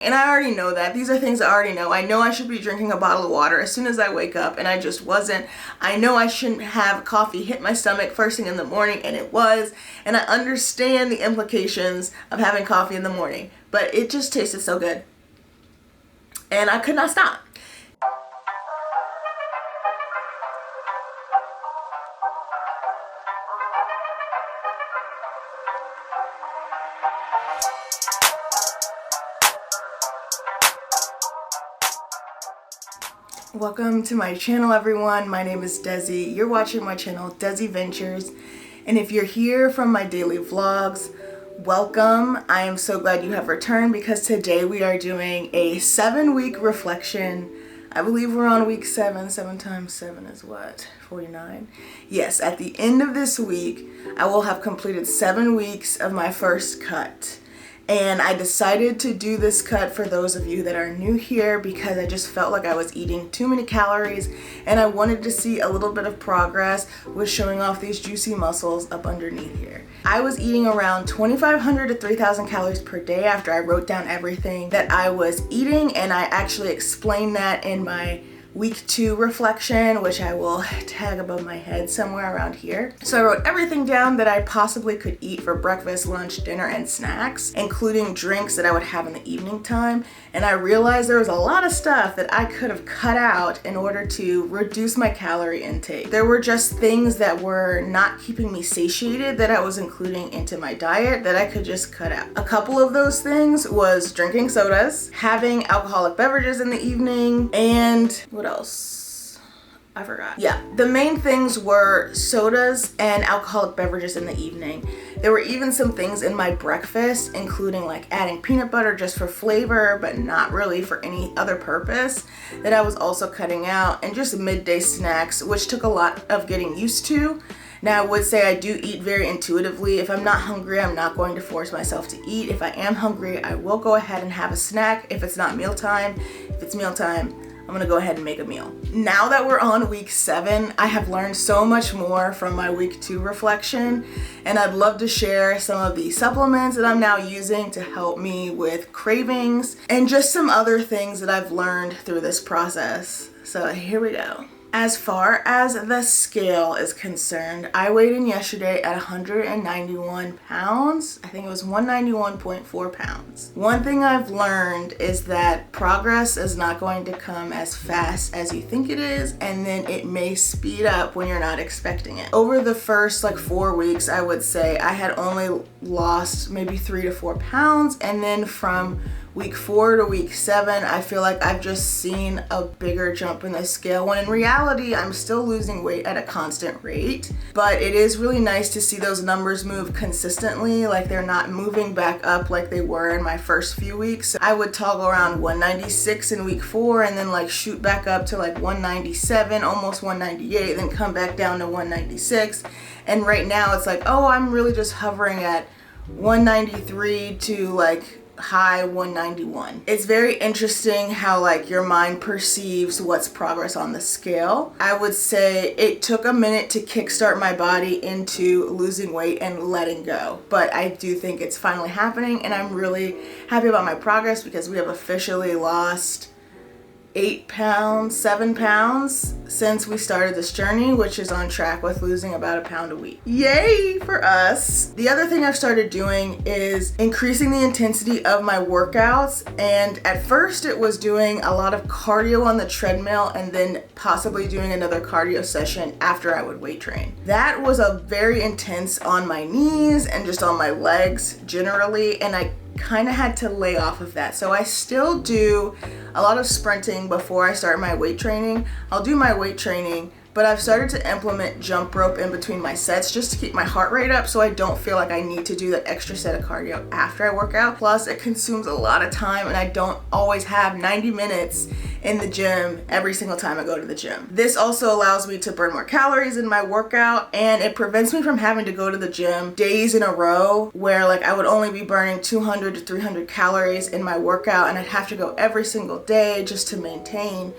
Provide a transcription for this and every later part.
And I already know that. These are things I already know. I know I should be drinking a bottle of water as soon as I wake up, and I just wasn't. I know I shouldn't have coffee hit my stomach first thing in the morning, and it was. And I understand the implications of having coffee in the morning, but it just tasted so good. And I could not stop. Welcome to my channel, everyone. My name is Desi. You're watching my channel, Desi Ventures. And if you're here from my daily vlogs, welcome. I am so glad you have returned because today we are doing a 7-week reflection. I believe we're on week 7. 7 times 7 is what? 49? Yes, at the end of this week, I will have completed 7 weeks of my first cut. And I decided to do this cut for those of you that are new here because I just felt like I was eating too many calories and I wanted to see a little bit of progress with showing off these juicy muscles up underneath here. I was eating around 2,500 to 3,000 calories per day after I wrote down everything that I was eating, and I actually explained that in my week 2 reflection, which I will tag above my head somewhere around here. So I wrote everything down that I possibly could eat for breakfast, lunch, dinner, and snacks, including drinks that I would have in the evening time. And I realized there was a lot of stuff that I could have cut out in order to reduce my calorie intake. There were just things that were not keeping me satiated that I was including into my diet that I could just cut out. A couple of those things was drinking sodas, having alcoholic beverages in the evening, and what else? I forgot. Yeah, the main things were sodas and alcoholic beverages in the evening. There were even some things in my breakfast, including like adding peanut butter just for flavor, but not really for any other purpose, that I was also cutting out, and just midday snacks, which took a lot of getting used to. Now, I would say I do eat very intuitively. If I'm not hungry, I'm not going to force myself to eat. If I am hungry, I will go ahead and have a snack if it's not mealtime. If it's mealtime, I'm gonna go ahead and make a meal. Now that we're on week 7, I have learned so much more from my week 2 reflection, and I'd love to share some of the supplements that I'm now using to help me with cravings and just some other things that I've learned through this process. So here we go. As far as the scale is concerned, I weighed in yesterday at 191 pounds. I think it was 191.4 pounds. One thing I've learned is that progress is not going to come as fast as you think it is, and then it may speed up when you're not expecting it. Over the first 4 weeks, I would say I had only lost maybe 3 to 4 pounds, and then from week 4 to week 7, I feel like I've just seen a bigger jump in the scale, when in reality, I'm still losing weight at a constant rate. But it is really nice to see those numbers move consistently, like they're not moving back up like they were in my first few weeks. I would toggle around 196 in week 4 and then shoot back up to 197, almost 198, then come back down to 196. And right now it's oh, I'm really just hovering at 193 to high 191. It's very interesting how your mind perceives what's progress on the scale. I would say it took a minute to kickstart my body into losing weight and letting go, but I do think it's finally happening, and I'm really happy about my progress because we have officially lost 7 pounds since we started this journey, which is on track with losing about a pound a week. Yay for us. The other thing I've started doing is increasing the intensity of my workouts, and at first it was doing a lot of cardio on the treadmill and then possibly doing another cardio session after I would weight train. That was a very intense on my knees and just on my legs generally, and I kind of had to lay off of that. So I still do a lot of sprinting before I start my weight training. I'll do my weight training, but I've started to implement jump rope in between my sets just to keep my heart rate up, so I don't feel like I need to do that extra set of cardio after I work out. Plus, it consumes a lot of time, and I don't always have 90 minutes in the gym every single time I go to the gym. This also allows me to burn more calories in my workout, and it prevents me from having to go to the gym days in a row where I would only be burning 200 to 300 calories in my workout, and I'd have to go every single day just to maintain.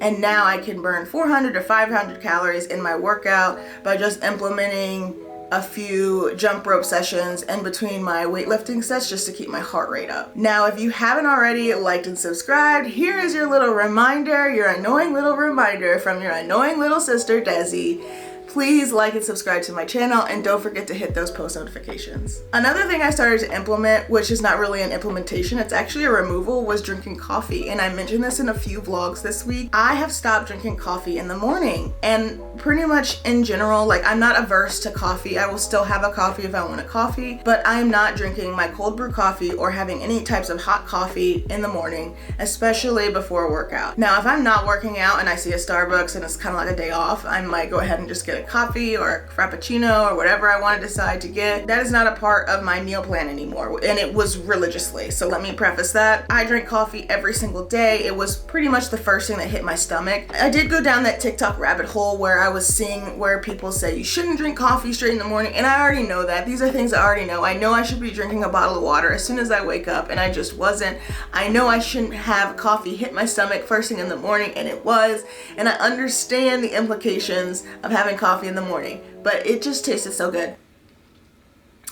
And now I can burn 400 to 500 calories in my workout by just implementing a few jump rope sessions in between my weightlifting sets just to keep my heart rate up. Now, if you haven't already liked and subscribed, here is your little reminder, your annoying little reminder from your annoying little sister, Desi. Please like and subscribe to my channel, and don't forget to hit those post notifications. Another thing I started to implement, which is not really an implementation, it's actually a removal, was drinking coffee. And I mentioned this in a few vlogs this week. I have stopped drinking coffee in the morning, and pretty much in general, like, I'm not averse to coffee. I will still have a coffee if I want a coffee, but I'm not drinking my cold brew coffee or having any types of hot coffee in the morning, especially before a workout. Now, if I'm not working out and I see a Starbucks and it's kind of like a day off, I might go ahead and just get a coffee or a frappuccino or whatever I want to decide to get. That is not a part of my meal plan anymore, and it was religiously. So let me preface that. I drink coffee every single day. It was pretty much the first thing that hit my stomach. I did go down that TikTok rabbit hole where I was seeing where people say you shouldn't drink coffee straight in the morning, and I already know that. These are things I already know. I know I should be drinking a bottle of water as soon as I wake up, and I just wasn't. I know I shouldn't have coffee hit my stomach first thing in the morning, and it was. And I understand the implications of having coffee in the morning, but it just tasted so good,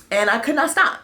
and I could not stop.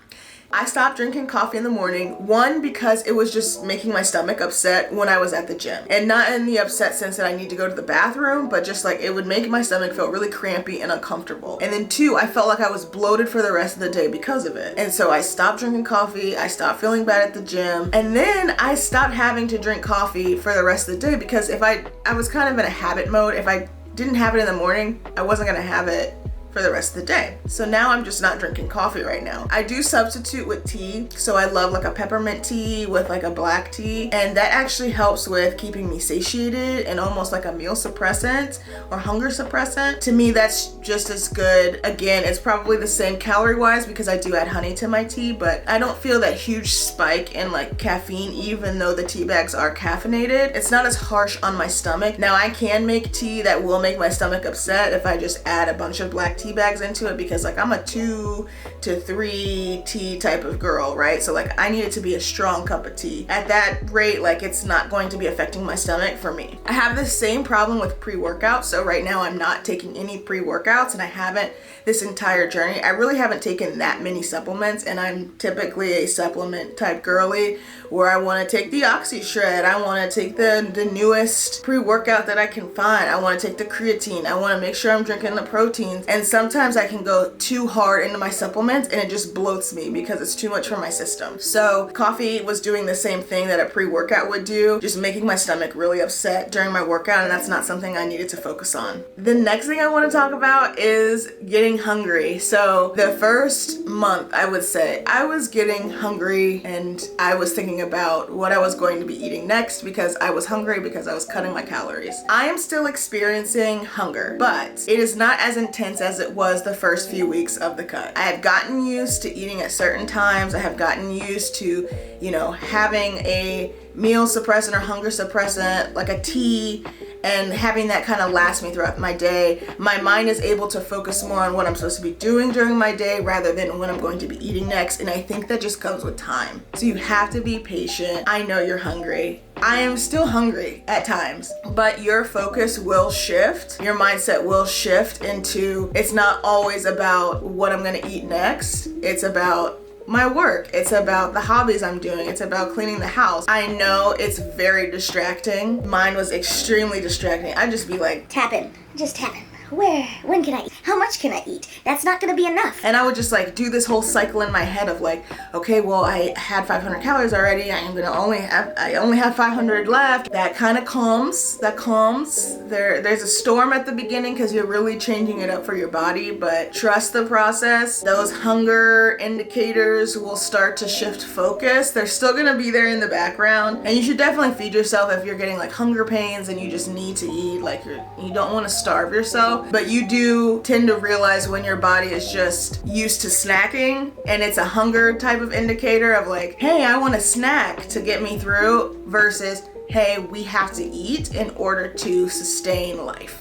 I stopped drinking coffee in the morning, one, because it was just making my stomach upset when I was at the gym, and not in the upset sense that I need to go to the bathroom, but just like it would make my stomach feel really crampy and uncomfortable. And then two, I felt like I was bloated for the rest of the day because of it. And so I stopped drinking coffee, I stopped feeling bad at the gym, and then I stopped having to drink coffee for the rest of the day, because if I was kind of in a habit mode. If I didn't have it in the morning, I wasn't gonna have it for the rest of the day. So now I'm just not drinking coffee right now. I do substitute with tea. So I love like a peppermint tea with like a black tea. And that actually helps with keeping me satiated and almost like a meal suppressant or hunger suppressant. To me, that's just as good. Again, it's probably the same calorie wise because I do add honey to my tea, but I don't feel that huge spike in like caffeine, even though the tea bags are caffeinated. It's not as harsh on my stomach. Now I can make tea that will make my stomach upset if I just add a bunch of black tea bags into it, because like I'm a 2 to 3 tea type of girl, right? So like I need it to be a strong cup of tea. At that rate, like it's not going to be affecting my stomach for me. I have the same problem with pre-workout. So right now I'm not taking any pre-workouts, and I haven't this entire journey. I really haven't taken that many supplements, and I'm typically a supplement type girly where I want to take the OxyShred, I want to take the newest pre-workout that I can find, I want to take the creatine, I want to make sure I'm drinking the proteins. And sometimes I can go too hard into my supplements and it just bloats me because it's too much for my system. So coffee was doing the same thing that a pre-workout would do, just making my stomach really upset during my workout, and that's not something I needed to focus on. The next thing I want to talk about is getting hungry. So the first month, I would say, I was getting hungry and I was thinking about what I was going to be eating next because I was hungry because I was cutting my calories. I am still experiencing hunger, but it is not as intense as it was the first few weeks of the cut. I have gotten used to eating at certain times. I have gotten used to, having a meal suppressant or hunger suppressant, like a tea, and having that kind of last me throughout my day. My mind is able to focus more on what I'm supposed to be doing during my day rather than when I'm going to be eating next. And I think that just comes with time. So you have to be patient. I know you're hungry. I am still hungry at times, but your focus will shift. Your mindset will shift into, it's not always about what I'm gonna eat next. It's about my work. It's about the hobbies I'm doing. It's about cleaning the house. I know it's very distracting. Mine was extremely distracting. I'd just be like, tapping, just tapping. When can I eat? How much can I eat? That's not gonna be enough. And I would just like do this whole cycle in my head of like, okay, well, I had 500 calories already. I only have 500 left. That kind of calms. There's a storm at the beginning because you're really changing it up for your body, but trust the process. Those hunger indicators will start to shift focus. They're still gonna be there in the background, and you should definitely feed yourself if you're getting like hunger pains and you just need to eat. Like you don't want to starve yourself. But you do tend to realize when your body is just used to snacking and it's a hunger type of indicator of like, hey, I want a snack to get me through, versus, hey, we have to eat in order to sustain life.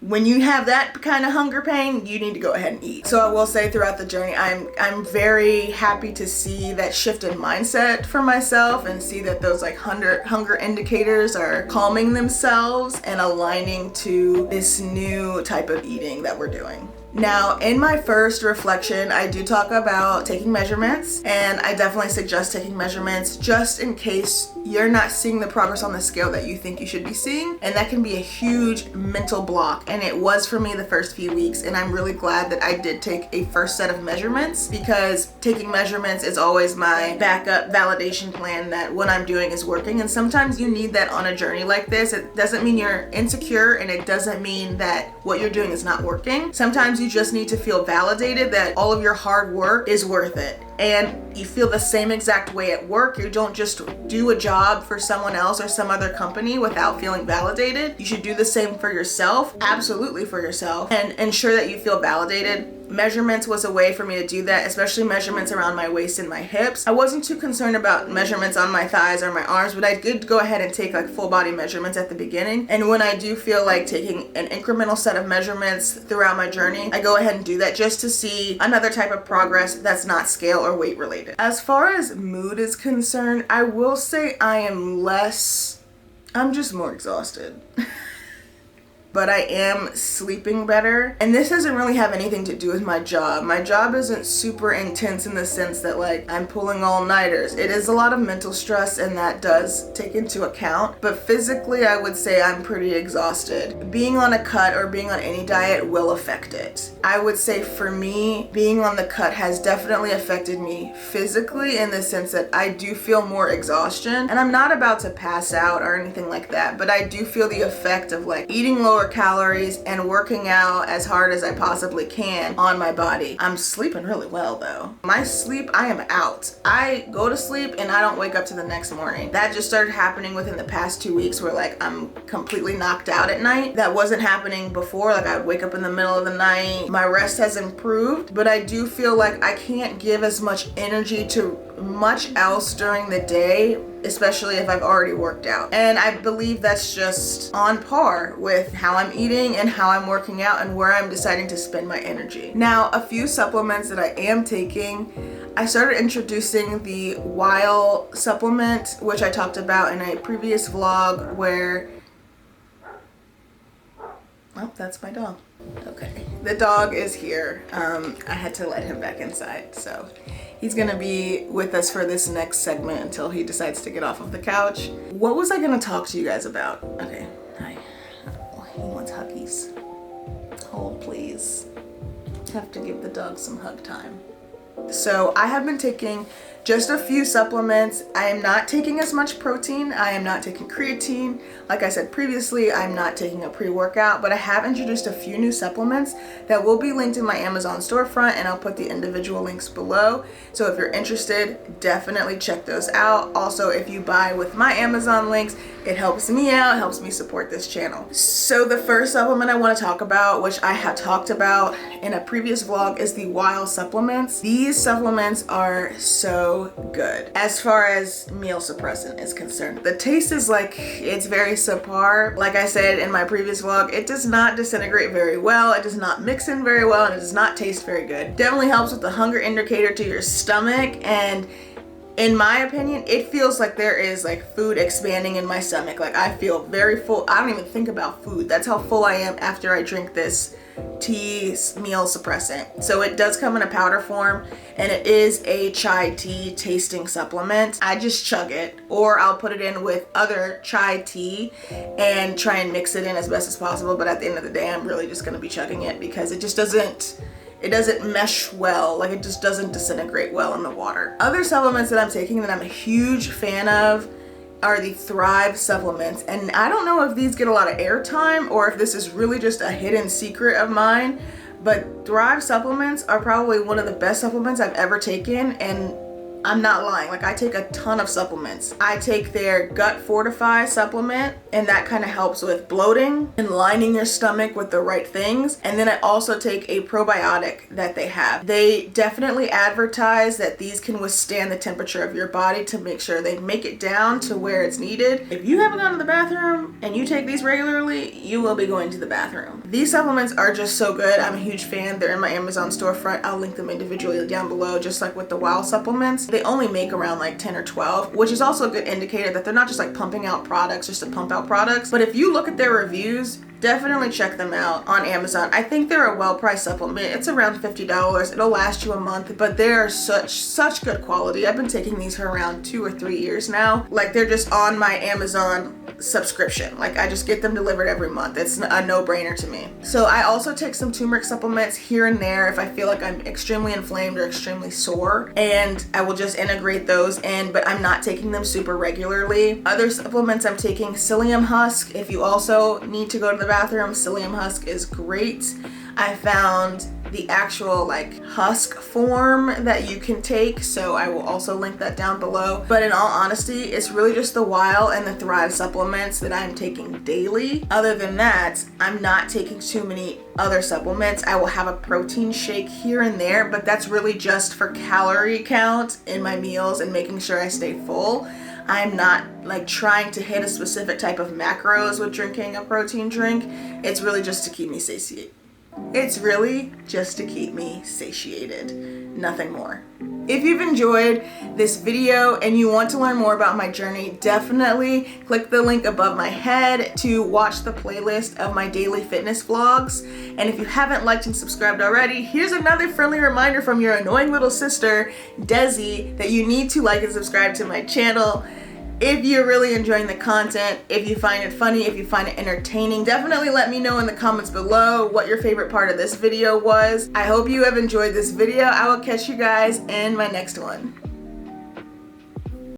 When you have that kind of hunger pain, you need to go ahead and eat. So I will say throughout the journey, I'm very happy to see that shift in mindset for myself and see that those like hunger indicators are calming themselves and aligning to this new type of eating that we're doing. Now, in my first reflection, I do talk about taking measurements, and I definitely suggest taking measurements just in case you're not seeing the progress on the scale that you think you should be seeing, and that can be a huge mental block, and it was for me the first few weeks, and I'm really glad that I did take a first set of measurements, because taking measurements is always my backup validation plan that what I'm doing is working, and sometimes you need that on a journey like this. It doesn't mean you're insecure, and it doesn't mean that what you're doing is not working. Sometimes you just need to feel validated that all of your hard work is worth it. And you feel the same exact way at work. You don't just do a job for someone else or some other company without feeling validated. You should do the same for yourself, absolutely for yourself, and ensure that you feel validated. Measurements was a way for me to do that, especially measurements around my waist and my hips. I wasn't too concerned about measurements on my thighs or my arms, but I did go ahead and take like full body measurements at the beginning. And when I do feel like taking an incremental set of measurements throughout my journey, I go ahead and do that just to see another type of progress that's not scale or weight related. As far as mood is concerned, I will say I'm just more exhausted. But I am sleeping better. And this doesn't really have anything to do with my job. My job isn't super intense in the sense that like I'm pulling all-nighters. It is a lot of mental stress, and that does take into account. But physically, I would say I'm pretty exhausted. Being on a cut or being on any diet will affect it. I would say for me, being on the cut has definitely affected me physically in the sense that I do feel more exhaustion. And I'm not about to pass out or anything like that, but I do feel the effect of like eating lower calories and working out as hard as I possibly can on my body. I'm sleeping really well though. My sleep, I am out. I go to sleep and I don't wake up to the next morning. That just started happening within the past 2 weeks where like I'm completely knocked out at night. That wasn't happening before. Like I would wake up in the middle of the night. My rest has improved, but I do feel like I can't give as much energy to much else during the day, especially if I've already worked out. And I believe that's just on par with how I'm eating and how I'm working out and where I'm deciding to spend my energy. Now, a few supplements that I am taking, I started introducing the Weil supplement, which I talked about in a previous vlog where, oh, that's my dog. Okay, the dog is here. I had to let him back inside, so he's gonna be with us for this next segment until he decides to get off of the couch. What was I gonna talk to you guys about? Okay, hi. Oh, he wants huggies. Hold, please. Have to give the dog some hug time. So I have been taking just a few supplements. I am not taking as much protein. I am not taking creatine. Like I said previously, I'm not taking a pre-workout, but I have introduced a few new supplements that will be linked in my Amazon storefront, and I'll put the individual links below. So if you're interested, definitely check those out. Also, if you buy with my Amazon links, it helps me out, helps me support this channel. So the first supplement I want to talk about, which I have talked about in a previous vlog, is the Weil supplements. These supplements are so good as far as meal suppressant is concerned. The taste is like, it's very subpar. Like I said in my previous vlog, it does not disintegrate very well, it does not mix in very well, and it does not taste very good. Definitely helps with the hunger indicator to your stomach, and in my opinion, it feels like there is like food expanding in my stomach. Like I feel very full. I don't even think about food. That's how full I am after I drink this tea meal suppressant. So it does come in a powder form, and it is a chai tea tasting supplement. I just chug it, or I'll put it in with other chai tea and try and mix it in as best as possible. But at the end of the day, I'm really just gonna be chugging it because it just doesn't mesh well. Like it just doesn't disintegrate well in the water. Other supplements that I'm taking that I'm a huge fan of are the Thrive supplements. And I don't know if these get a lot of airtime or if this is really just a hidden secret of mine, but Thrive supplements are probably one of the best supplements I've ever taken, and I'm not lying. Like I take a ton of supplements. I take their Gut Fortify supplement, and that kind of helps with bloating and lining your stomach with the right things. And then I also take a probiotic that they have. They definitely advertise that these can withstand the temperature of your body to make sure they make it down to where it's needed. If you haven't gone to the bathroom and you take these regularly, you will be going to the bathroom. These supplements are just so good. I'm a huge fan. They're in my Amazon storefront. I'll link them individually down below, just like with the Weil supplements. They only make around like 10 or 12, which is also a good indicator that they're not just like pumping out products just to pump out products. But if you look at their reviews, definitely check them out on Amazon. I think they're a well-priced supplement. It's around $50. It'll last you a month, but they are such good quality. I've been taking these for around 2 or 3 years now. Like, they're just on my Amazon subscription. Like, I just get them delivered every month. It's a no-brainer to me. So I also take some turmeric supplements here and there if I feel like I'm extremely inflamed or extremely sore, and I will just integrate those in, but I'm not taking them super regularly. Other supplements I'm taking psyllium husk. If you also need to go to the bathroom, psyllium husk is great. I found the actual like husk form that you can take, so I will also link that down below. But in all honesty, it's really just the Weil and the Thrive supplements that I'm taking daily. Other than that, I'm not taking too many other supplements. I will have a protein shake here and there, but that's really just for calorie count in my meals and making sure I stay full. I'm not like trying to hit a specific type of macros with drinking a protein drink. It's really just to keep me satiated. It's really just to keep me satiated, nothing more. If you've enjoyed this video and you want to learn more about my journey, definitely click the link above my head to watch the playlist of my daily fitness vlogs. And if you haven't liked and subscribed already, here's another friendly reminder from your annoying little sister, Desi, that you need to like and subscribe to my channel. If you're really enjoying the content, if you find it funny, if you find it entertaining, definitely let me know in the comments below what your favorite part of this video was. I hope you have enjoyed this video. I will catch you guys in my next one.